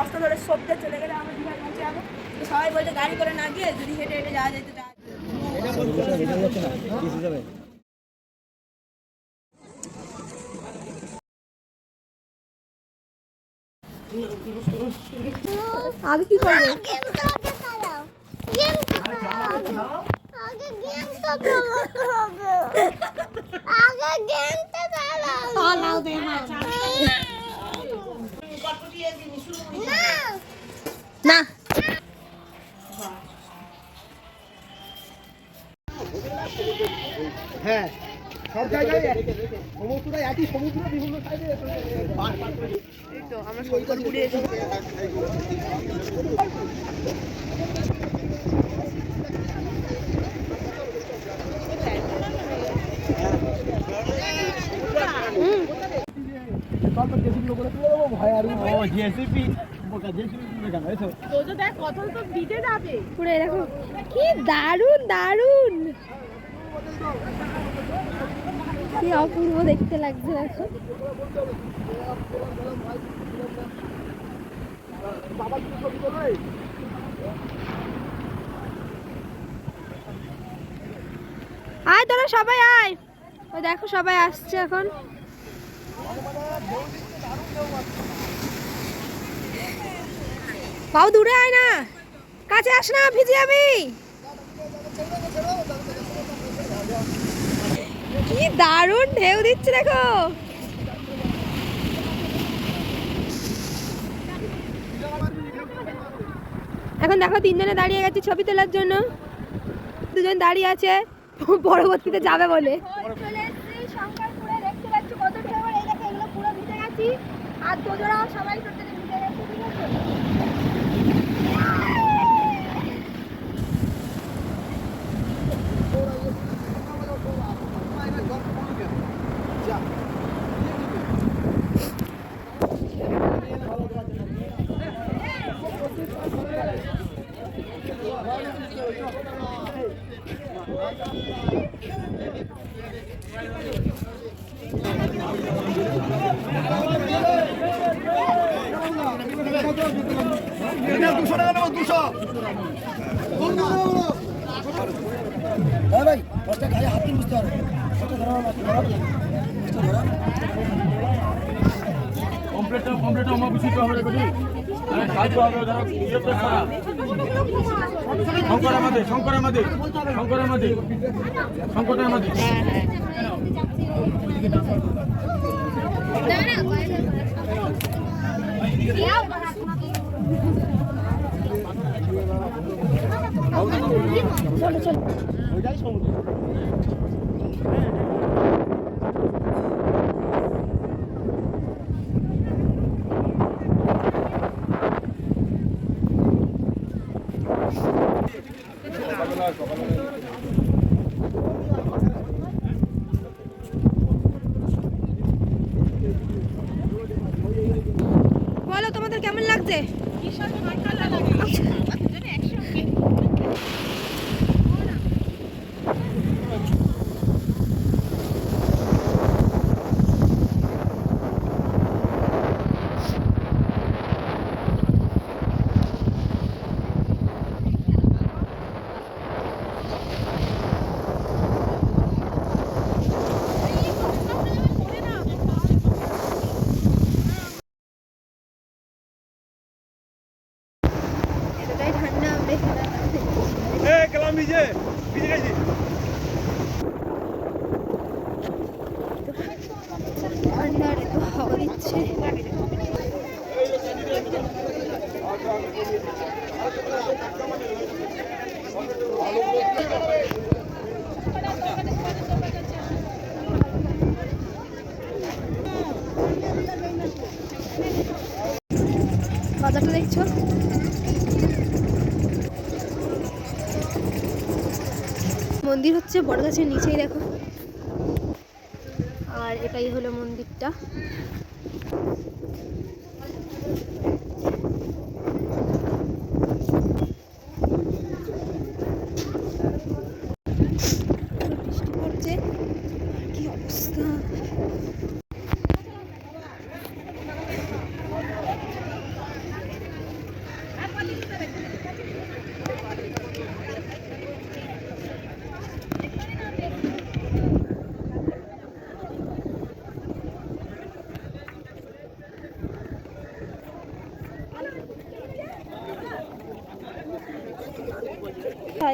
রাস্তা ধরে সবতে চলে গেলে আমরা দীঘায় পৌঁছে যাবো। তো সবাই বলছে গাড়ি করে না গিয়ে যদি হেঁটে হেঁটে যাওয়া যেত যাওয়া। আগে কি করবে? না হ্যাঁ, সব জায়গায় সমুদ্রটা একই, সমুদ্র বিভিন্ন সাইডে। এই তো আমরা শঙ্করপুরে এসে কি দারুন দারুন, কি অপূর্ব দেখতে লাগছে দেখো। আয় তোরা সবাই আয়, ওই দেখো সবাই আসছে এখন। বাবু দূরে আয় না, কাছে আস না, ভিজে যাবি। কি দারুণ ঢেউ দিচ্ছে দেখো। এখন দেখো তিনজনে দাঁড়িয়ে গেছে ছবি তোলার জন্য, দুজন দাঁড়িয়ে আছে পরবর্তীতে যাবে বলে। আর তোজোরাও সবাই ভিজে গেছে, ঠিক আছে। বলো তোমাদের কেমন লাগছে? ঠান্ডার এত হাওয়া দিচ্ছে। বাজারটা দেখছো, মন্দির হচ্ছে বড় গাছের নিচেই দেখো। আর এটাই হলো মন্দিরটা। বৃষ্টি পড়ছে, কি অবস্থা।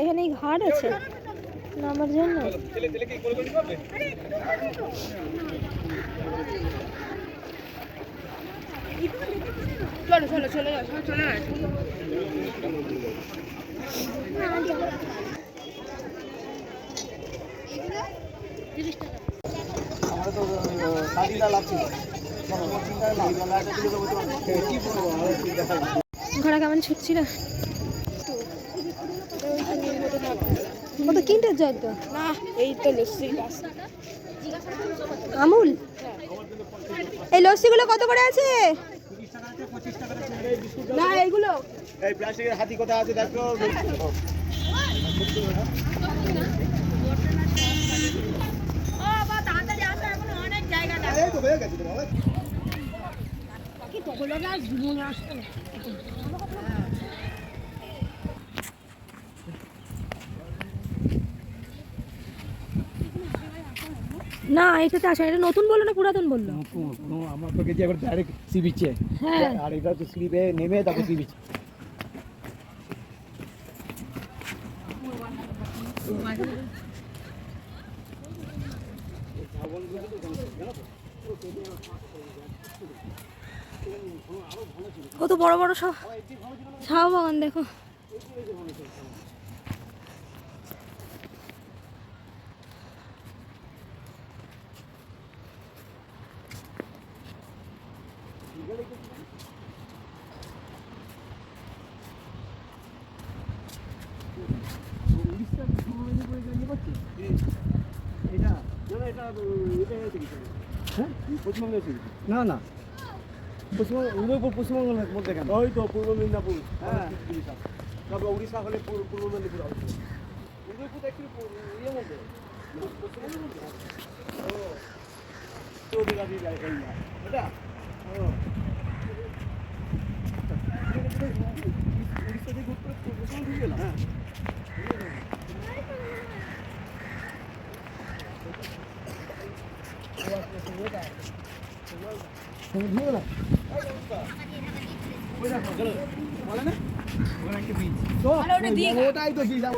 এখানে ঘাট আছে নামার জন্য। চলো চলো চলে যাও চলে যাও। আমরা তো শাড়িটা লাগছিল ঘোড়া কেমন ছুটছিল, ও তো কিনতে যায় তো না এই তো লস্যি আমুল। এই লস্যিগুলো কত করে আছে? না এইগুলো এই প্লাস্টিকের হাতি কথা আছে দেখো। ও বা তাড়াতাড়ি আসো, এখন অনেক জায়গাটা এই তো হয়ে গেছে বাবা। কি তো বলে না জীবন আসছে না এটাতে আসে, এটা নতুন বললো না পুরাতন বললো? আমার তো গেছি একবার ডাইরেক্ট সি বিচে। হ্যাঁ আর এটা তো স্লিপে নেমে তারপর সি বিচ। কত বড় বড় সব চা বাগান দেখো। না না পশ্চিমবঙ্গ উদয়পুর পশ্চিমবঙ্গের মধ্যে কেন? ওই তো পূর্ব মেদিনীপুর। হ্যাঁ তবে উড়িষ্যা হলে পূর্ব মেদিনীপুর হবে। উদয়পুর একটু ইয়ে মধ্যে পশ্চিমবঙ্গের মধ্যে। ও তো অধিকারী জায়গা এটা ও উড়িষ্যা থেকে উত্তর পশ্চিমবঙ্গ ঢুকে গেলাম। হ্যাঁ ওটাই তো দীঘা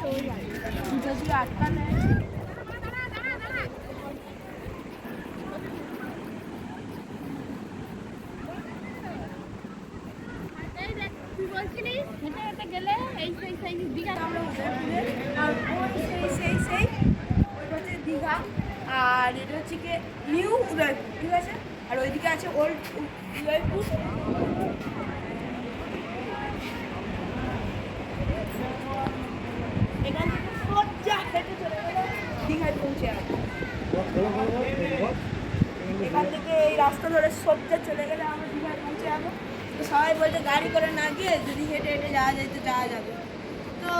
আর এটা হচ্ছে কি নিউ উদয়পুর, ঠিক আছে? আর ওইদিকে আছে ওল্ড উদয়পুর। এখান থেকে সোজা হেঁটে চলে গেলে দীঘায় পৌঁছে যাবে। এখান থেকে এই রাস্তা ধরে সোজা চলে গেলে আমরা দীঘায় পৌঁছে যাবো। তো সবাই বলছে গাড়ি করে না গিয়ে যদি হেঁটে হেঁটে যাওয়া যায় তো যাওয়া যাবে। তো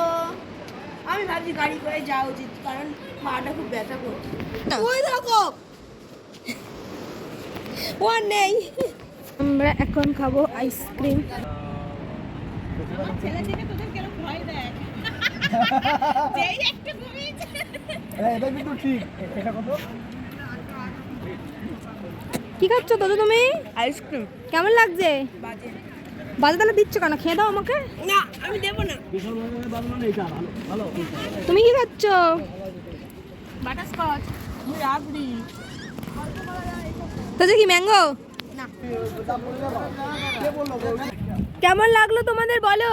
আমি ভাবছি গাড়ি করে যাওয়া উচিত, কারণ পাটা খুব ব্যথা করছে। ওই দেখো ও নেই। আমরা এখন খাবো আইসক্রিম। ছেলে থেকে তোদের কেন ভয় দেয়? যেই একটু ঘুমিয়েছে। এটা কিন্তু ঠিক। এটা কত? কি খাচ্ছ দাদা তুমি? আইসক্রিম। কেমন লাগছে? বাজে। বাজে তাহলে দিচ্ছ কেন? খেয়ে দাও আমাকে। না আমি দেবো না। বিশাল বানানো এটা ভালো ভালো। তুমি কি খাচ্ছ? বাটারস্কচ। রাবড়ি। তো কি ম্যাঙ্গো? না। কেমন লাগলো তোমাদের বলো?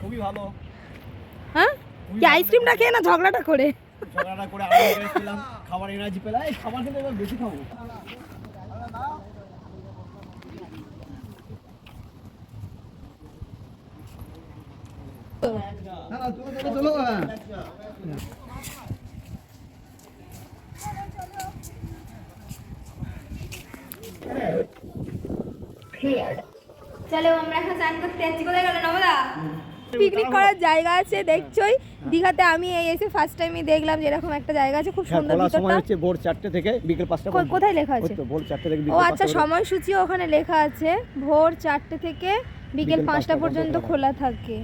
খুবই ভালো। হ্যাঁ কি আইসক্রিমটা খেয়ে না ঝগড়াটা করে? ঝগড়াটা করে আমি গেছিলাম, খাবার এনার্জি পেলাম। এই খাবার খেতে এবার বেশি খাবো। না না চলো চলো চলো। চলো আমরা এখন স্নান করতে যাচ্ছি। কোথায় গেল নবদা? পিকনিক করার জায়গা আছে দেখছোই দীঘাতে। আমি এই এসে ফার্স্ট টাইমই দেখলাম যে এরকম একটা জায়গা আছে, খুব সুন্দর। খোলার সময় ভিতরটা হচ্ছে ভোর 4টে থেকে বিকেল 5টা। কোথায় লেখা আছে? তো ভোর 4টে থেকে ও বিকেল 5টা। আচ্ছা, সময়সূচিও ওখানে লেখা আছে। ভোর 4টে থেকে বিকেল 5টা পর্যন্ত খোলা থাকে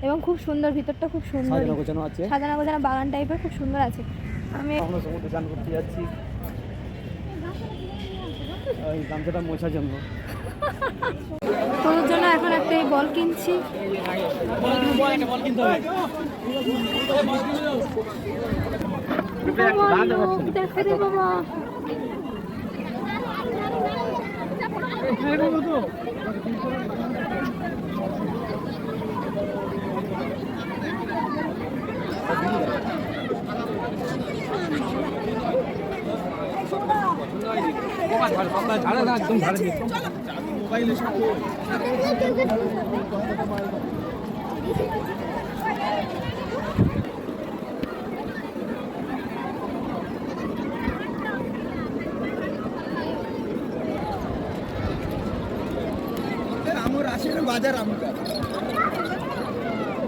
এবং খুব সুন্দর, ভিতরটা খুব সুন্দর সাজানো গোছানো আছে। সাজানো গোছানো বাগান টাইপের, খুব সুন্দর আছে। আমি আমরা সমুদ্রে স্নান করতে যাচ্ছি ওই গামছাটা মোছার জন্য। তোর জন্য এখন একটা এই বল কিনছি। দেখা রে বাবা,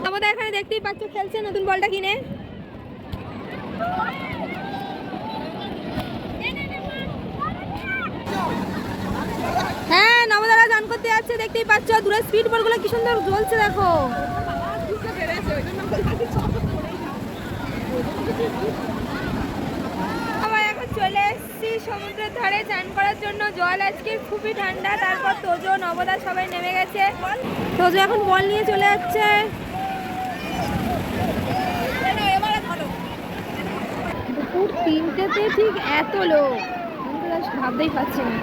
আমাদের এখানে দেখতেই পাচ্ছ খেলছে নতুন বলটা কিনে। হ্যাঁ নবদারা গান করতে যাচ্ছে, দেখতেই পাচ্ছ দূরে স্পিড বলগুলো কি সুন্দর জ্বলছে দেখো। আবার এখন চলে এসেছি সমুদ্রের ধারে চান করার জন্য। জল আজকে খুবই ঠান্ডা। তারপর তোজো নবদা সবাই নেমে গেছে। তোজো এখন বল নিয়ে চলে যাচ্ছে। দুপুর 3টেতে ঠিক এত লোক, আমি তো ভাবতেই পারছি না।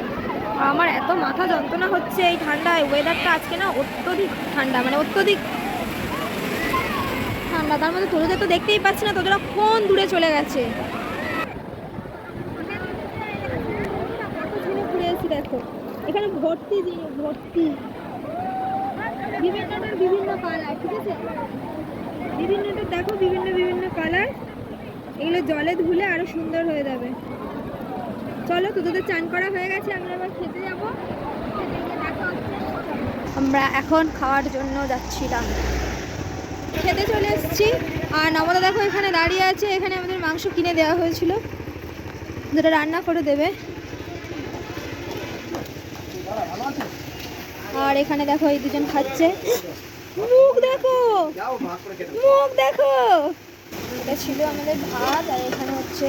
আমার এত মাথা যন্ত্রণা হচ্ছে এই ঠান্ডায়। ওয়েদারটা আজকে না অত্যধিক ঠান্ডা, মানে অত্যধিক ঠান্ডা। তার মধ্যে তোদের তো দেখতেই পাচ্ছি না, তোরা কোন দূরে চলে গেছে। ঘুরে এসেছি দেখো, এখানে ভর্তি জিনিস, ভর্তি বিভিন্ন কালার, ঠিক আছে? বিভিন্নটা দেখো, বিভিন্ন কালার। এগুলো জলে ধুলে আরো সুন্দর হয়ে যাবে। চলো, তোদের চান করা হয়ে গেছে, আমরা আবার খেতে যাব। আমরা এখন খাওয়ার জন্য যাচ্ছিলাম, খেতে চলে এসেছি। আর নবদা দেখো এখানে দাঁড়িয়ে আছে। এখানে আমাদের মাংস কিনে দেওয়া হয়েছিল, যেটা রান্না করে দেবে। আর এখানে দেখো এই দুজন খাচ্ছে। মুখ দেখো, মুখ দেখো। এটা ছিল আমাদের ভাত, আর এখানে হচ্ছে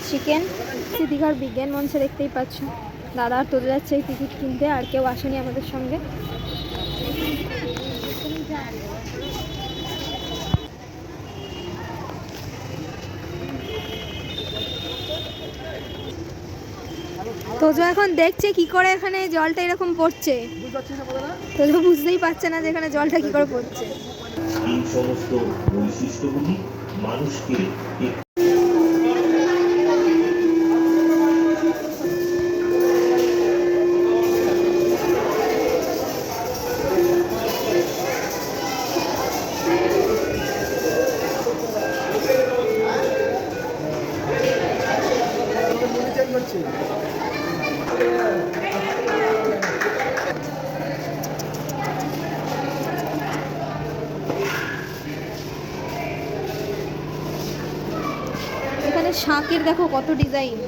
চিকেন। দীঘার বিজ্ঞান মঞ্চে দেখতেই পাচ্ছ দাদা আর তোদের যাচ্ছে এই টিকিট কিনতে। আর কেউ আসেনি আমাদের সঙ্গে। তোজো এখন দেখছে কি করে এখানে জলটা এরকম পড়ছে। তোজো বুঝতেই পারছে না যে এখানে জলটা কি করে পড়ছে। এই সমস্ত বৈশিষ্ট্যগুলি মানুষকে এখানে শাঁকের দেখো কত ডিজাইন।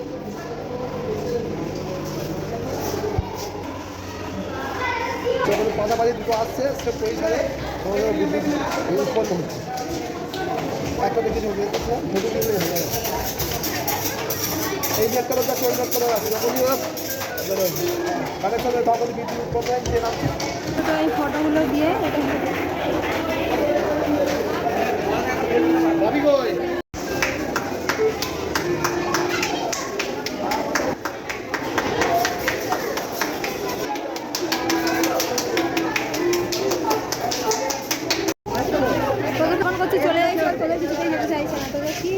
পাতাবাড়ি দুটো আসছে, সেটা পরিষ্কারে উৎপন্ন হচ্ছে। একটা দেখে এই যে একটা লোকটা চল্লিশ করে আছে, যখনই ওরা কানেকশনের তখন বিদ্যুৎ উৎপন্ন হয় যে নামছে। এই ফটোগুলো দিয়ে এটা চলে যাচ্ছে। তোদের কিছুতেই যেতে চাইছে না। তোদের কি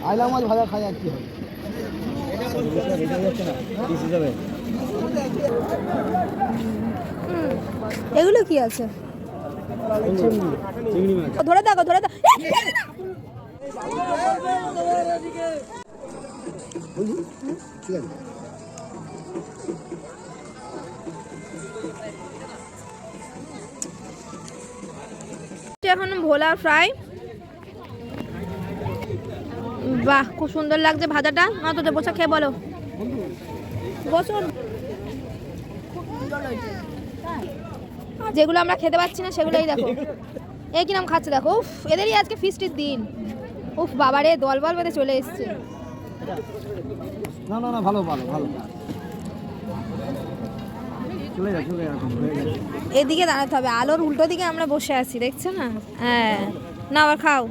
আইলা মাছ ভাজা খাই আর কি হবে। এগুলো কি আছে? ধরে দেখো, ধরে দেখো। ঠিক আছে, এখন ভোলা ফ্রাই। বাহ, খুব সুন্দর লাগছে ভাজাটা। মা তোদের বসে খেয়ে বলো। বসুন। যেগুলো আমরা খেতে পাচ্ছি না সেগুলোই দেখো। এ কি নাম খাচ্ছে দেখো, উফ এদেরই আজকে ফিস্টির দিন। উফ বাবারে দল বল বেঁধে চলে এসছে। না না না, ভালো ভালো ভালো, চলে যা চলে যা, হয়ে গেছে। এদিকে দাঁড়াতে হবে, আলোর উল্টো দিকে আমরা বসে আছি, দেখছো না? হ্যাঁ না, আবার খাও।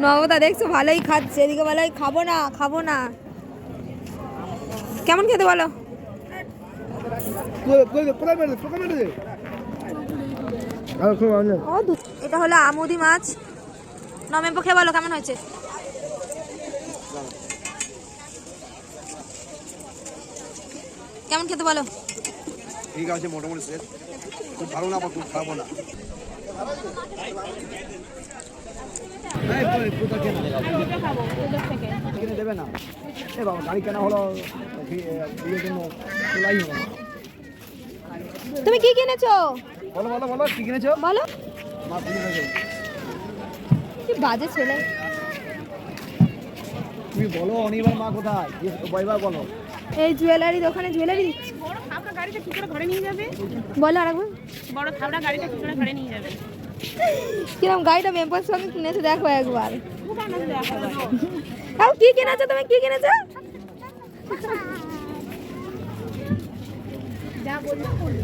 নবদা দেখছো ভালোই খাচ্ছে, এদিকে বলে খাবো না খাবো না। কেমন খেতে বলো? এটা হলো আমুদি মাছ। নমের পক্ষে বলো কেমন হয়েছে? কেমন খেতে বলো? ঠিক আছে, মোটামুটি শেষ। খুব ভালো না, আবার খুব খাবো না। কিনে দেবে না? এ বাবা, গাড়ি কেনা হলো বিয়ের জন্য, তোলাই হলো না। তুমি কি কিনেছো বলো বলো বলো, কি কিনেছো? বলো। মা ভুলে গেছে। কি বাজে ছেলে। তুমি বলো অনিবার মা কোথায়, কয়বার বলো। এই জুয়েলারি দোকানে জুয়েলারি দিচ্ছি। বড় থাবড়া গাড়িটা কি করে ঘরে নিয়ে যাবে? বলো আরেকবার। বড় থাবড়া গাড়িটা কি করে ঘরে নিয়ে যাবে? কিরম গাড়িটা মেম্বার সঙ্গে কিনেছে দেখো একবার। দোকানে দেখা যাবে। তাও কি কিনেছো তুমি, কি কিনেছো? যা বলবো বলবো।